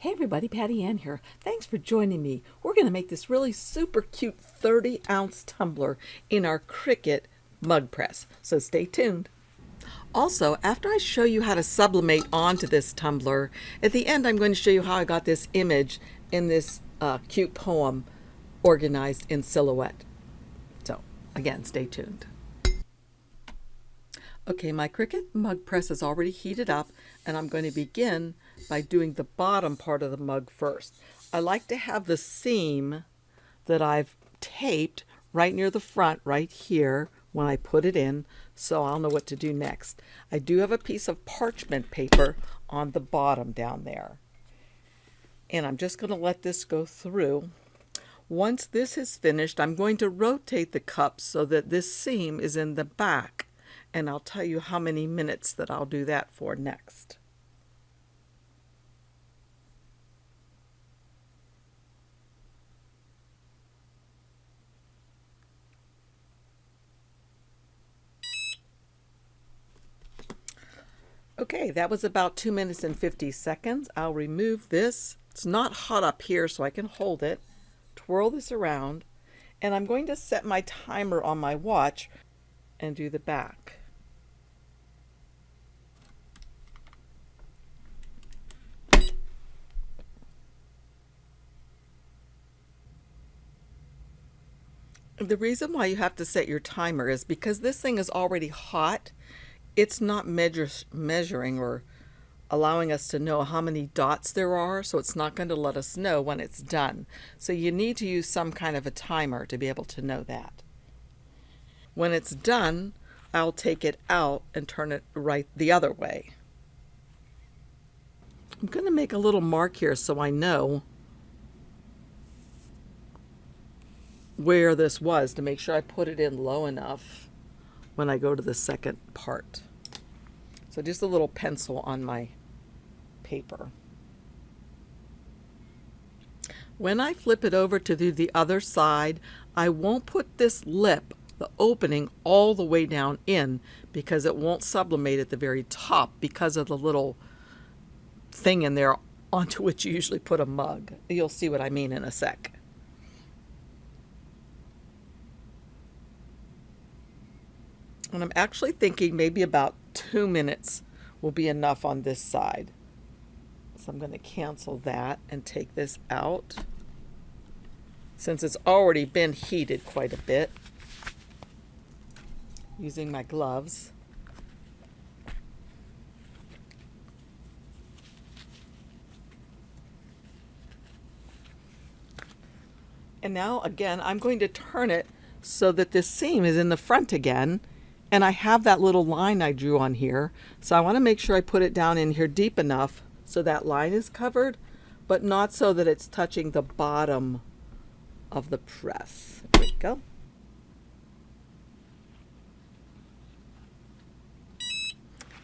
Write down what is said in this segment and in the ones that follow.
Hey everybody, PattyAnne here. Thanks for joining me. We're going to make this really super cute 30-ounce tumbler in our Cricut mug press, so stay tuned. Also, after I show you how to sublimate onto this tumbler, at the end I'm going to show you how I got this image in this cute poem organized in Silhouette. So, again, stay tuned. Okay, my Cricut mug press is already heated up, and I'm going to begin by doing the bottom part of the mug first. I like to have the seam that I've taped right near the front, right here, when I put it in, so I'll know what to do next. I do have a piece of parchment paper on the bottom down there, and I'm just going to let this go through. Once this is finished, I'm going to rotate the cup so that this seam is in the back, and I'll tell you how many minutes that I'll do that for next. Okay, that was about 2 minutes and 50 seconds. I'll remove this. It's not hot up here, so I can hold it, twirl this around, and I'm going to set my timer on my watch and do the back. The reason why you have to set your timer is because this thing is already hot. It's not measuring or allowing us to know how many dots there are, so it's not going to let us know when it's done. So you need to use some kind of a timer to be able to know that. When it's done, I'll take it out and turn it right the other way. I'm going to make a little mark here so I know where this was, to make sure I put it in low enough when I go to the second part. So just a little pencil on my paper. When I flip it over to do the other side, I won't put this lip, the opening, all the way down in, because it won't sublimate at the very top because of the little thing in there onto which you usually put a mug. You'll see what I mean in a sec. And I'm actually thinking maybe about 2 minutes will be enough on this side. So I'm going to cancel that and take this out, since it's already been heated quite a bit, using my gloves. And now again, I'm going to turn it so that this seam is in the front again. And I have that little line I drew on here, so I want to make sure I put it down in here deep enough so that line is covered, but not so that it's touching the bottom of the press. There we go.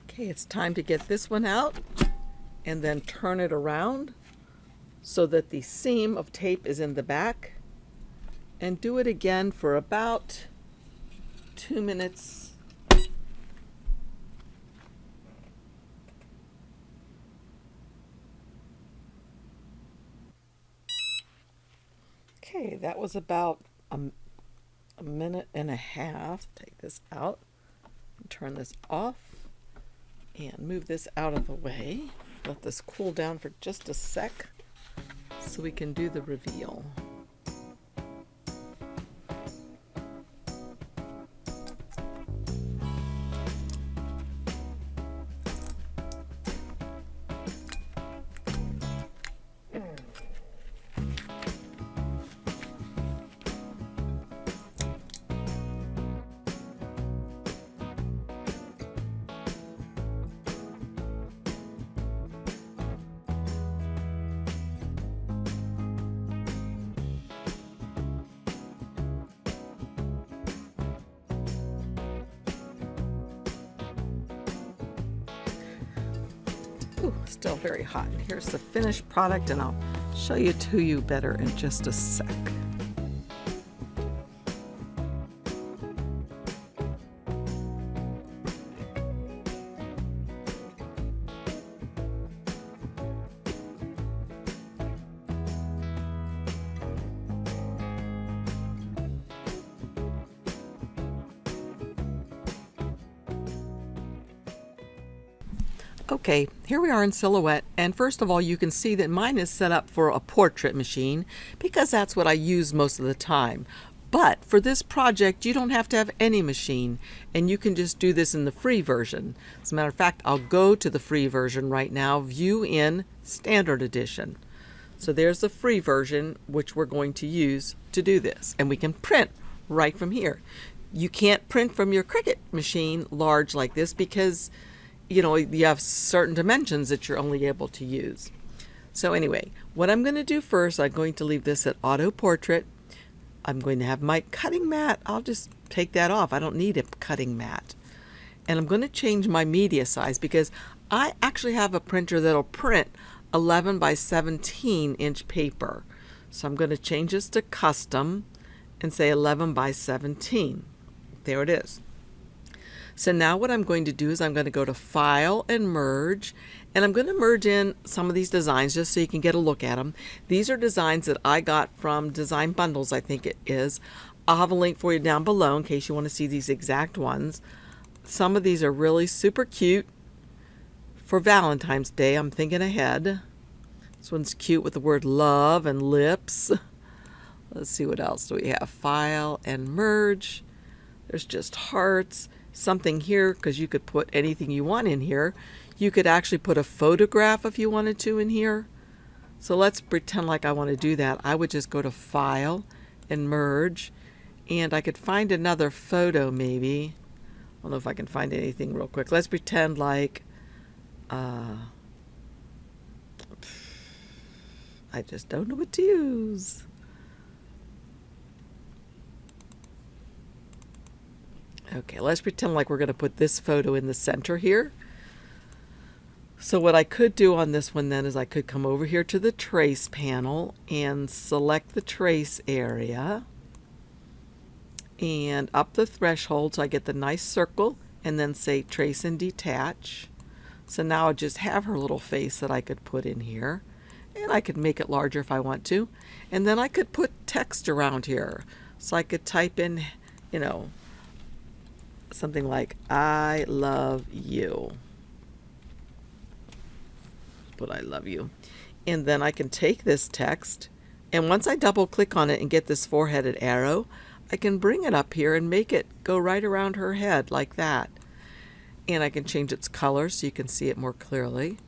Okay, it's time to get this one out and then turn it around so that the seam of tape is in the back, and do it again for about 2 minutes. Okay, that was about a minute and a half. Take this out, turn this off, and move this out of the way. Let this cool down for just a sec so we can do the reveal. Ooh, still very hot. Here's the finished product, and I'll show you to you better in just a sec. Okay, here we are in Silhouette, and first of all you can see that mine is set up for a portrait machine because that's what I use most of the time. But for this project you don't have to have any machine, and you can just do this in the free version. As a matter of fact, I'll go to the free version right now, View in Standard Edition. So there's the free version which we're going to use to do this, and we can print right from here. You can't print from your Cricut machine large like this because you have certain dimensions that you're only able to use. So anyway, what I'm going to do first, I'm going to leave this at Auto Portrait. I'm going to have my cutting mat. I'll just take that off. I don't need a cutting mat. And I'm going to change my media size because I actually have a printer that'll print 11 by 17 inch paper. So I'm going to change this to custom and say 11 by 17. There it is. So now what I'm going to do is I'm going to go to File and Merge, and I'm going to merge in some of these designs just so you can get a look at them. These are designs that I got from Design Bundles, I think it is. I'll have a link for you down below in case you want to see these exact ones. Some of these are really super cute for Valentine's Day. I'm thinking ahead. This one's cute with the word love and lips. Let's see, what else do we have? File and Merge. There's just hearts. Something here because you could put anything you want in here. You could actually put a photograph if you wanted to in here. So let's pretend like I want to do that. I would just go to File and Merge, and I could find another photo maybe. I don't know if I can find anything real quick. Let's pretend like I just don't know what to use. Okay, let's pretend like we're going to put this photo in the center here. So what I could do on this one then is I could come over here to the trace panel and select the trace area and up the threshold so I get the nice circle, and then say trace and detach. So now I just have her little face that I could put in here, and I could make it larger if I want to, and then I could put text around here. So I could type in, something like I love you. Put I love you. And then I can take this text, and once I double click on it and get this four-headed arrow, I can bring it up here and make it go right around her head like that. And I can change its color so you can see it more clearly.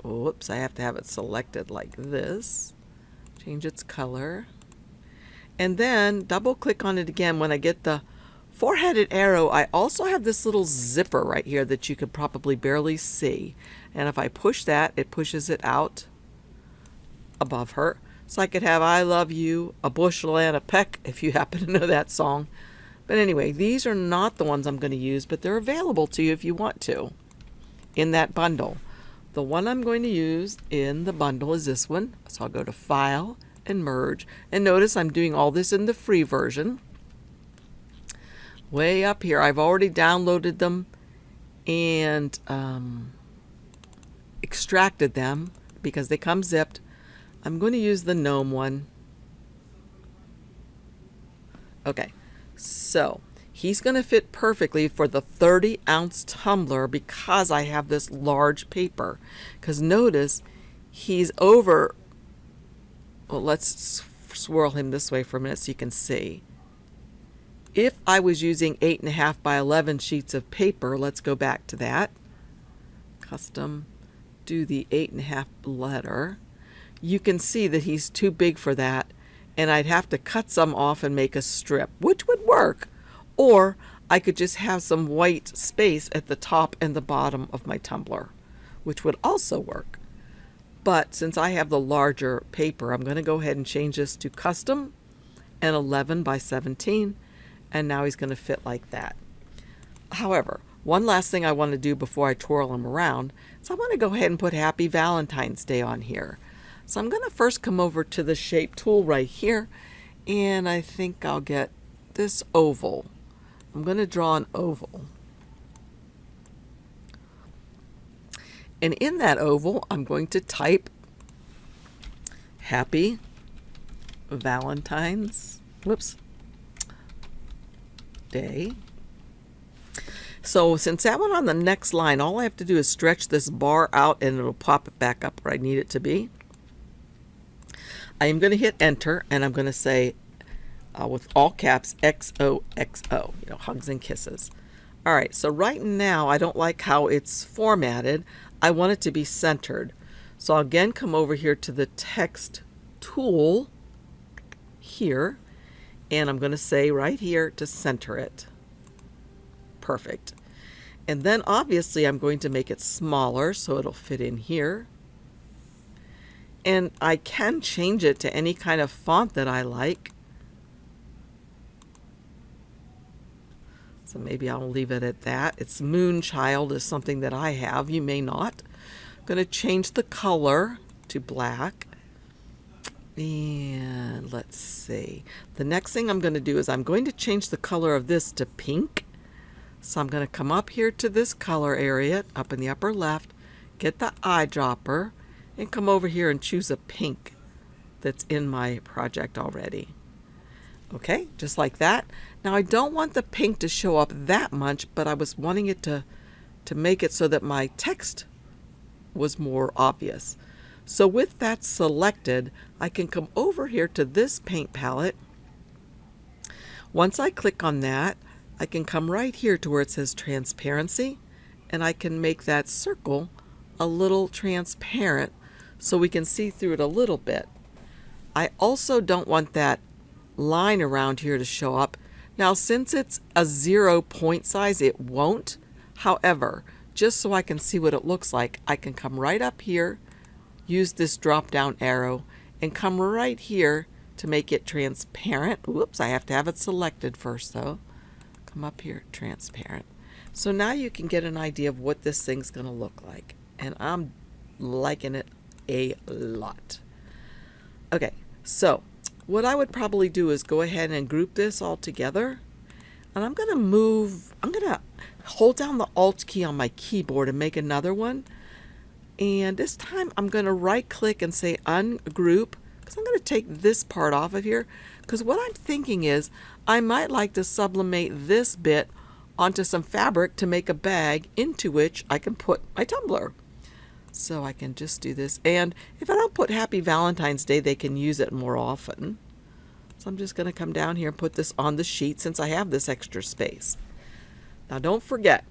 Whoops, I have to have it selected like this. Change its color. And then double click on it again. When I get the four-headed arrow, I also have this little zipper right here that you could probably barely see, and if I push that, it pushes it out above her. So I could have I love you, a bushel and a peck, if you happen to know that song. But anyway, these are not the ones I'm going to use, but they're available to you if you want to in that bundle. The one I'm going to use in the bundle is this one. So I'll go to File and Merge, and notice I'm doing all this in the free version. Way up here, I've already downloaded them and extracted them because they come zipped. I'm going to use the gnome one. Okay, so he's going to fit perfectly for the 30-ounce tumbler because I have this large paper. Because notice he's over, well, let's swirl him this way for a minute so you can see. If I was using 8.5 by 11 sheets of paper, let's go back to that. Custom, do the 8.5 letter. You can see that he's too big for that, and I'd have to cut some off and make a strip, which would work. Or I could just have some white space at the top and the bottom of my tumbler, which would also work. But since I have the larger paper, I'm going to go ahead and change this to custom and 11 by 17. And now he's going to fit like that. However, one last thing I want to do before I twirl him around is I want to go ahead and put Happy Valentine's Day on here. So I'm going to first come over to the shape tool right here, and I think I'll get this oval. I'm going to draw an oval. And in that oval, I'm going to type Happy Valentine's Day. So since that one on the next line, all I have to do is stretch this bar out and it'll pop it back up where I need it to be. I am going to hit enter and I'm going to say with all caps XOXO, hugs and kisses. All right, so right now I don't like how it's formatted. I want it to be centered. So I'll again come over here to the text tool here, and I'm going to say right here to center it. Perfect. And then obviously I'm going to make it smaller so it'll fit in here. And I can change it to any kind of font that I like. So maybe I'll leave it at that. It's Moonchild is something that I have. You may not. I'm going to change the color to black. And let's see. The next thing I'm going to do is I'm going to change the color of this to pink. So I'm going to come up here to this color area up in the upper left, get the eyedropper, and come over here and choose a pink that's in my project already. Okay, just like that. Now I don't want the pink to show up that much, but I was wanting it to make it so that my text was more obvious. So with that selected, I can come over here to this paint palette. Once I click on that, I can come right here to where it says transparency, and I can make that circle a little transparent so we can see through it a little bit. I also don't want that line around here to show up. Now since it's a 0 point size, it won't. However, just so I can see what it looks like, I can come right up here, use this drop down arrow, and come right here to make it transparent. Whoops, I have to have it selected first though. Come up here, transparent. So now you can get an idea of what this thing's going to look like. And I'm liking it a lot. Okay, so what I would probably do is go ahead and group this all together. And I'm going to hold down the Alt key on my keyboard and make another one. And this time I'm going to right click and say ungroup, because I'm going to take this part off of here. Because what I'm thinking is I might like to sublimate this bit onto some fabric to make a bag into which I can put my tumbler. So I can just do this. And if I don't put Happy Valentine's Day, they can use it more often. So I'm just going to come down here and put this on the sheet since I have this extra space. Now don't forget,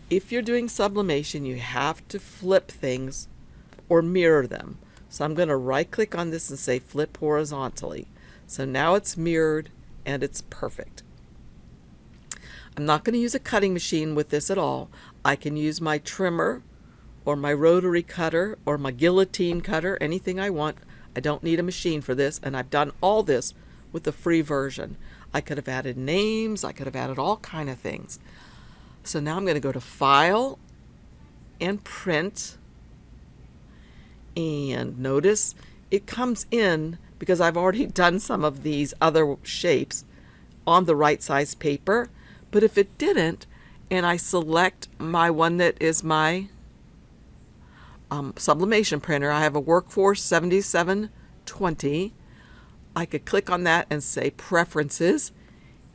if you're doing sublimation, you have to flip things or mirror them. So I'm going to right click on this and say flip horizontally. So now it's mirrored and it's perfect. I'm not going to use a cutting machine with this at all. I can use my trimmer or my rotary cutter or my guillotine cutter, anything I want. I don't need a machine for this, and I've done all this with the free version. I could have added names, I could have added all kind of things. So now I'm going to go to File and Print, and notice it comes in because I've already done some of these other shapes on the right size paper. But if it didn't, and I select my one that is my sublimation printer, I have a Workforce 7720. I could click on that and say Preferences,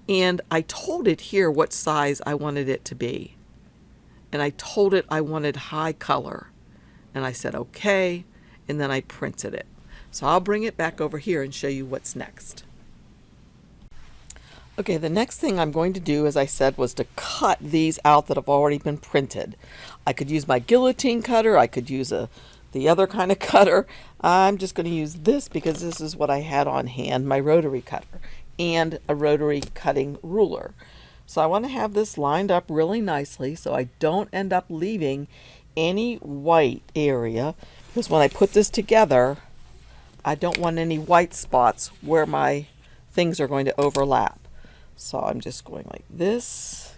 and I told it here what size I wanted it to be. And I told it I wanted high color. And I said okay, and then I printed it. So I'll bring it back over here and show you what's next. Okay, the next thing I'm going to do, as I said, was to cut these out that have already been printed. I could use my guillotine cutter, I could use the other kind of cutter. I'm just going to use this because this is what I had on hand, my rotary cutter, and a rotary cutting ruler. So I want to have this lined up really nicely so I don't end up leaving any white area, because when I put this together, I don't want any white spots where my things are going to overlap. So I'm just going like this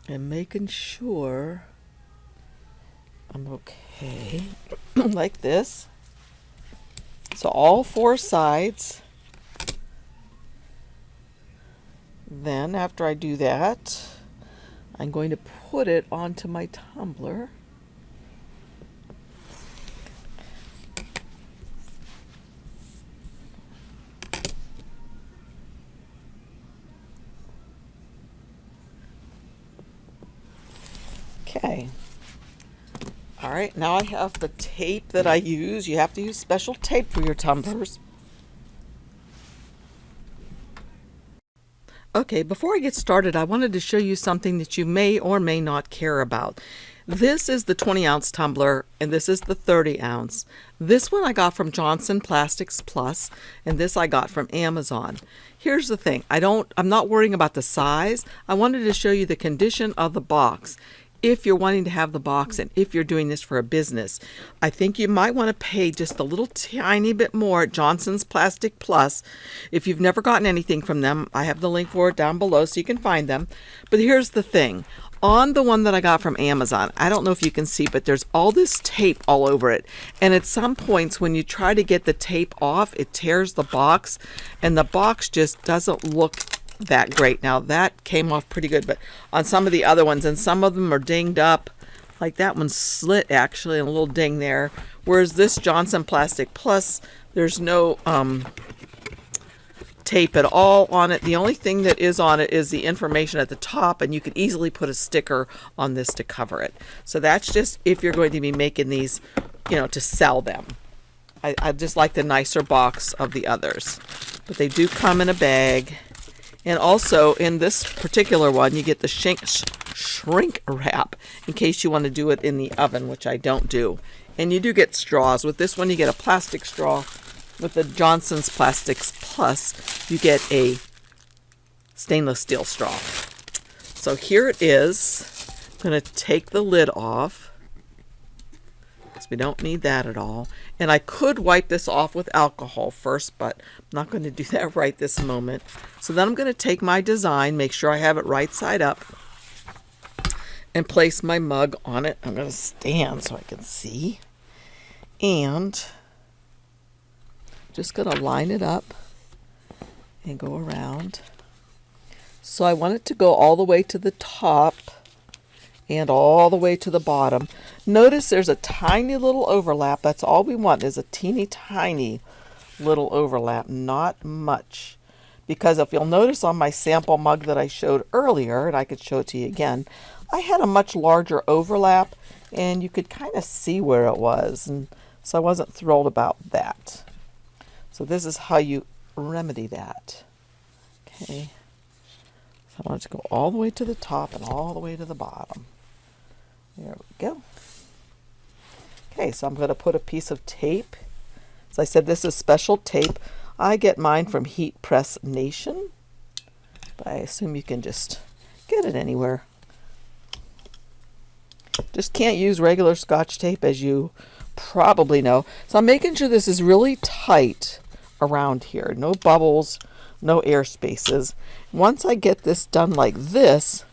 and making sure I'm okay like this. So all four sides. Then after I do that, I'm going to put it onto my tumbler. Okay. All right, now I have the tape that I use. You have to use special tape for your tumblers. Okay, before I get started, I wanted to show you something that you may or may not care about. This is the 20-ounce tumbler, and this is the 30-ounce. This one I got from Johnson Plastics Plus, and this I got from Amazon. Here's the thing, I'm not worrying about the size. I wanted to show you the condition of the box. If you're wanting to have the box and if you're doing this for a business, I think you might want to pay just a little tiny bit more at Johnson's Plastic Plus. If you've never gotten anything from them, I have the link for it down below so you can find them. But here's the thing. On the one that I got from Amazon, I don't know if you can see, but there's all this tape all over it. And at some points when you try to get the tape off, it tears the box and the box just doesn't look that great. Now that came off pretty good, but on some of the other ones, and some of them are dinged up, like that one slit actually, and a little ding there, whereas this Johnson Plastic Plus, there's no tape at all on it. The only thing that is on it is the information at the top, and you could easily put a sticker on this to cover it. So that's just if you're going to be making these, to sell them. I just like the nicer box of the others, but they do come in a bag. And also in this particular one, you get the shrink wrap in case you want to do it in the oven, which I don't do. And you do get straws. With this one, you get a plastic straw. With the Johnson's Plastics Plus, you get a stainless steel straw. So here it is. I'm going to take the lid off, because we don't need that at all. And I could wipe this off with alcohol first, but I'm not going to do that right this moment. So then I'm going to take my design, make sure I have it right side up, and place my mug on it. I'm going to stand so I can see. And just going to line it up and go around. So I want it to go all the way to the top and all the way to the bottom. Notice there's a tiny little overlap. That's all we want, is a teeny tiny little overlap, not much. Because if you'll notice on my sample mug that I showed earlier, and I could show it to you again, I had a much larger overlap and you could kind of see where it was, and so I wasn't thrilled about that. So this is how you remedy that. Okay, so I want it to go all the way to the top and all the way to the bottom. There we go. Okay, so I'm going to put a piece of tape. As I said, this is special tape. I get mine from Heat Press Nation, but I assume you can just get it anywhere. Just can't use regular Scotch tape, as you probably know. So I'm making sure this is really tight around here. No bubbles, no air spaces. Once I get this done like this,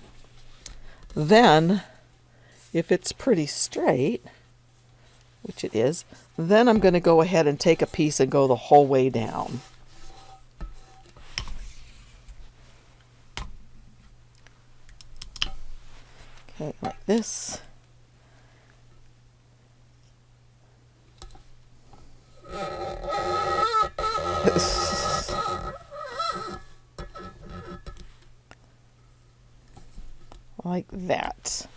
then if it's pretty straight, which it is, then I'm going to go ahead and take a piece and go the whole way down. Okay, like this. Like that.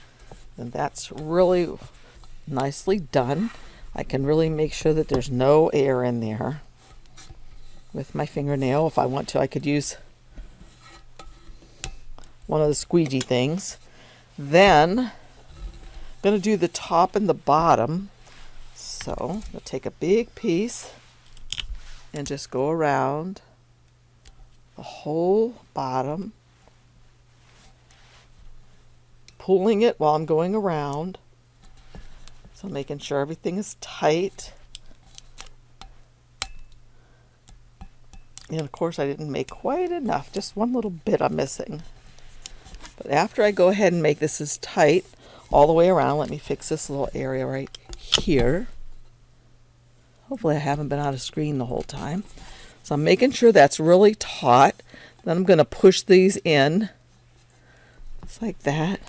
And that's really nicely done. I can really make sure that there's no air in there with my fingernail. If I want to, I could use one of the squeegee things. Then I'm going to do the top and the bottom. So I'm going to take a big piece and just go around the whole bottom, pulling it while I'm going around. So making sure everything is tight. And of course I didn't make quite enough, just one little bit I'm missing. But after I go ahead and make this as tight all the way around, let me fix this little area right here. Hopefully I haven't been out of screen the whole time. So I'm making sure that's really taut. Then I'm going to push these in, just like that.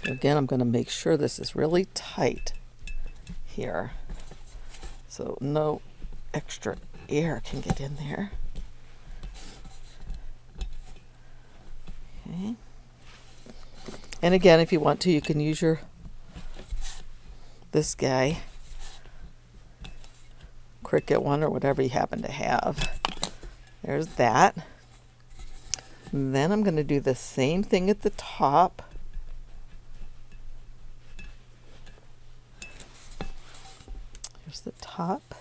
Again, I'm going to make sure this is really tight. here so no extra air can get in there. Okay. And again, if you want to, you can use this guy, Cricut one or whatever you happen to have. There's that. And then I'm going to do the same thing at the top. Here's the top.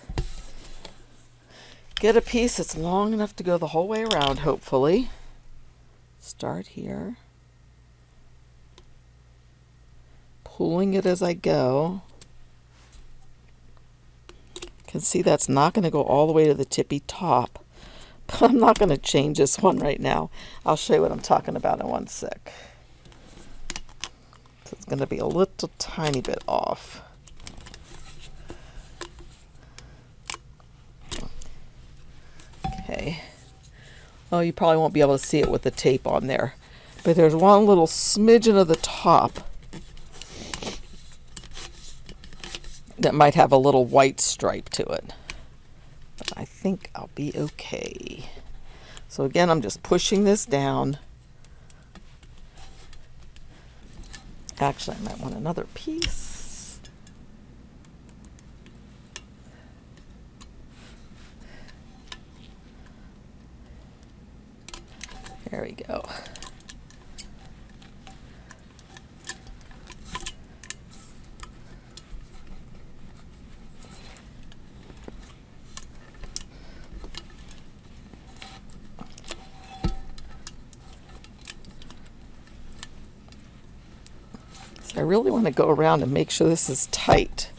Get a piece that's long enough to go the whole way around, hopefully. Start here. Pulling it as I go. You can see that's not going to go all the way to the tippy top. But I'm not going to change this one right now. I'll show you what I'm talking about in one sec. So it's going to be a little tiny bit off. Okay. Oh, you probably won't be able to see it with the tape on there. But there's one little smidgen of the top that might have a little white stripe to it. But I think I'll be okay. So again, I'm just pushing this down. Actually, I might want another piece. There we go. I really want to go around and make sure this is tight.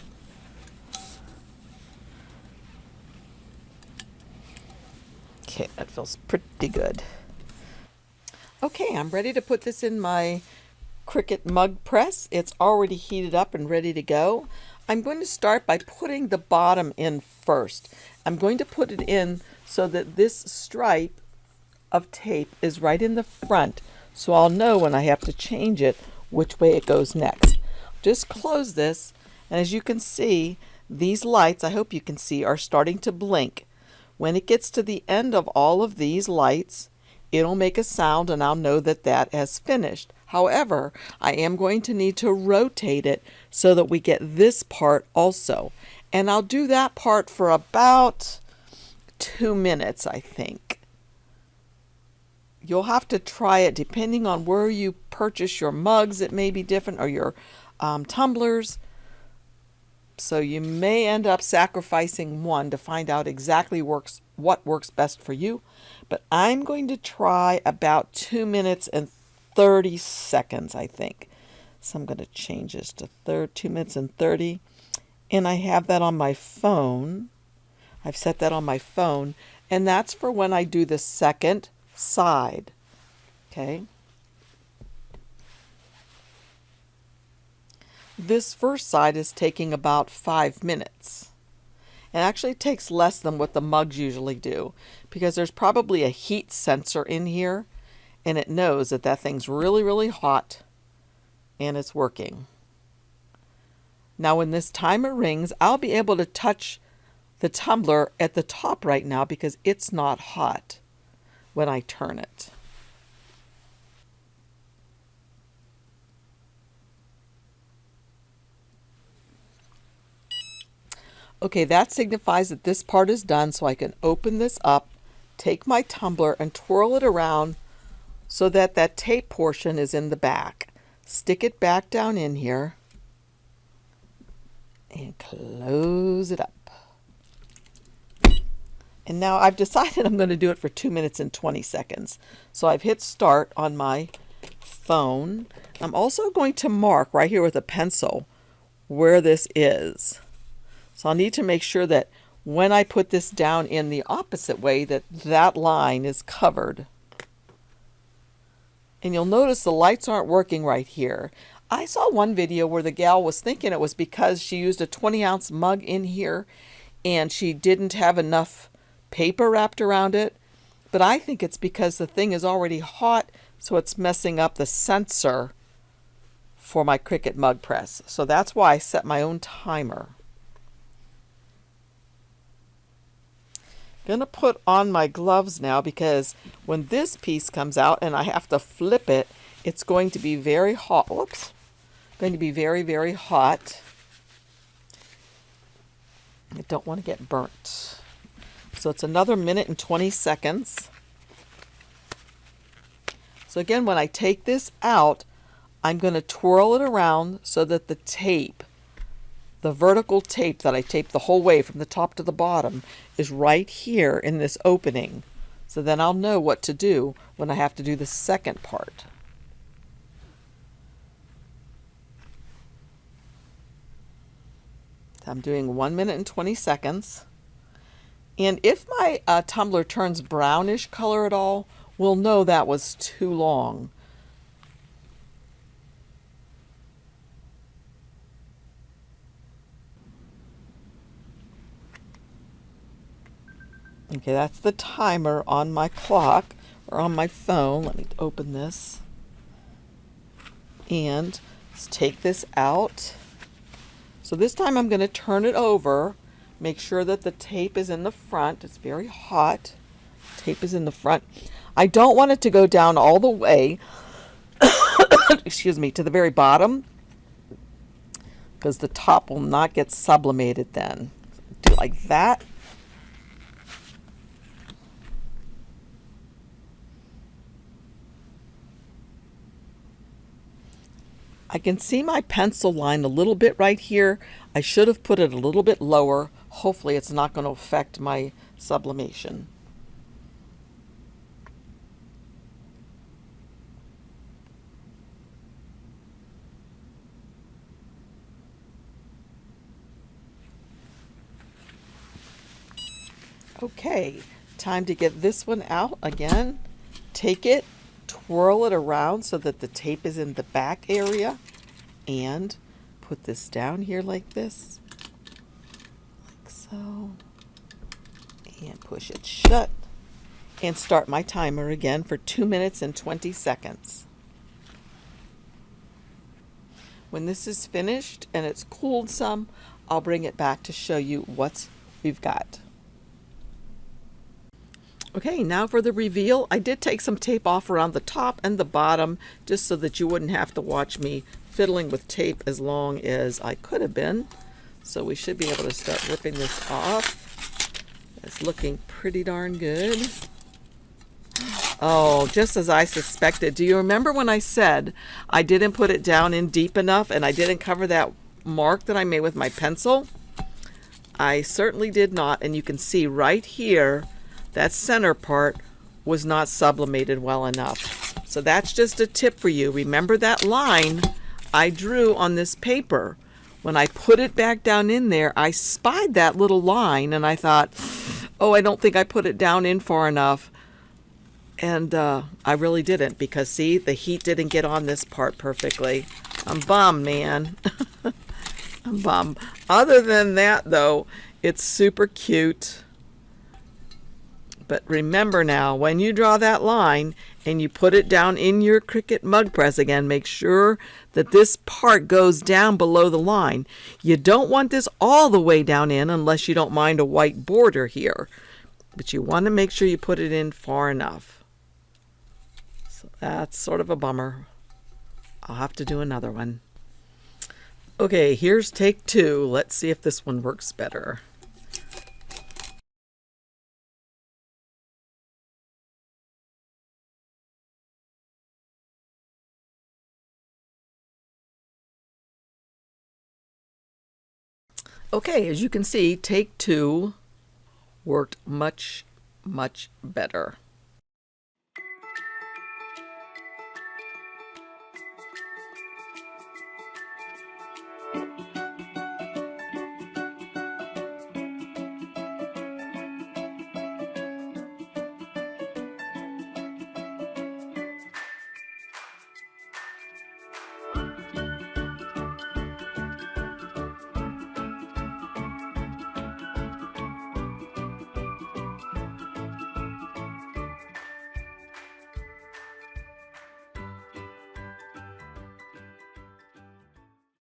Okay, that feels pretty good. Okay, I'm ready to put this in my Cricut Mug Press. It's already heated up and ready to go. I'm going to start by putting the bottom in first. I'm going to put it in so that this stripe of tape is right in the front, so I'll know when I have to change it which way it goes next. Just close this, and as you can see, these lights, I hope you can see, are starting to blink. When it gets to the end of all of these lights, it'll make a sound and I'll know that that has finished. However, I am going to need to rotate it so that we get this part also. And I'll do that part for about 2 minutes, I think. You'll have to try it depending on where you purchase your mugs. It may be different, or your tumblers. So you may end up sacrificing one to find out exactly what works best for you. But I'm going to try about 2 minutes and 30 seconds, I think. So I'm going to change this to 2 minutes and 30. And I have that on my phone. I've set that on my phone. And that's for when I do the second side. Okay. This first side is taking about 5 minutes. It actually takes less than what the mugs usually do, because there's probably a heat sensor in here and it knows that that thing's really, really hot and it's working. Now when this timer rings, I'll be able to touch the tumbler at the top right now because it's not hot when I turn it. Okay, that signifies that this part is done, so I can open this up, take my tumbler and twirl it around so that that tape portion is in the back. Stick it back down in here and close it up. And now I've decided I'm going to do it for 2 minutes and 20 seconds. So I've hit start on my phone. I'm also going to mark right here with a pencil where this is. So I'll need to make sure that when I put this down in the opposite way, that that line is covered. And you'll notice the lights aren't working right here. I saw one video where the gal was thinking it was because she used a 20-ounce mug in here and she didn't have enough paper wrapped around it. But I think it's because the thing is already hot, so it's messing up the sensor for my Cricut Mug Press. So that's why I set my own timer. Gonna put on my gloves now because when this piece comes out and I have to flip it, it's going to be very hot. Whoops. Going to be very, very hot. I don't want to get burnt. So it's another minute and 20 seconds. So again, when I take this out, I'm going to twirl it around so that the tape, the vertical tape that I taped the whole way from the top to the bottom, is right here in this opening. So then I'll know what to do when I have to do the second part. I'm doing 1 minute and 20 seconds. And if my tumbler turns brownish color at all, we'll know that was too long. Okay, that's the timer on my clock or on my phone. Let me open this. And let's take this out. So this time I'm going to turn it over. Make sure that the tape is in the front. It's very hot. Tape is in the front. I don't want it to go down all the way, excuse me, to the very bottom, because the top will not get sublimated then. Do like that. I can see my pencil line a little bit right here. I should have put it a little bit lower. Hopefully it's not going to affect my sublimation. Okay, time to get this one out again. Take it, twirl it around so that the tape is in the back area, and put this down here like this, like so, and push it shut, and start my timer again for 2 minutes and 20 seconds. When this is finished and it's cooled some, I'll bring it back to show you what we've got. Okay, now for the reveal. I did take some tape off around the top and the bottom just so that you wouldn't have to watch me fiddling with tape as long as I could have been. So we should be able to start ripping this off. It's looking pretty darn good. Oh, just as I suspected. Do you remember when I said I didn't put it down in deep enough and I didn't cover that mark that I made with my pencil? I certainly did not, and you can see right here that center part was not sublimated well enough. So that's just a tip for you. Remember that line I drew on this paper. When I put it back down in there, I spied that little line and I thought, oh, I don't think I put it down in far enough. And I really didn't, because see, the heat didn't get on this part perfectly. I'm bummed, man. I'm bummed. Other than that, though, it's super cute. But remember now, when you draw that line and you put it down in your Cricut Mug Press again, make sure that this part goes down below the line. You don't want this all the way down in unless you don't mind a white border here. But you want to make sure you put it in far enough. So that's sort of a bummer. I'll have to do another one. Okay, here's take 2. Let's see if this one works better. Okay, as you can see, take 2 worked much, much better.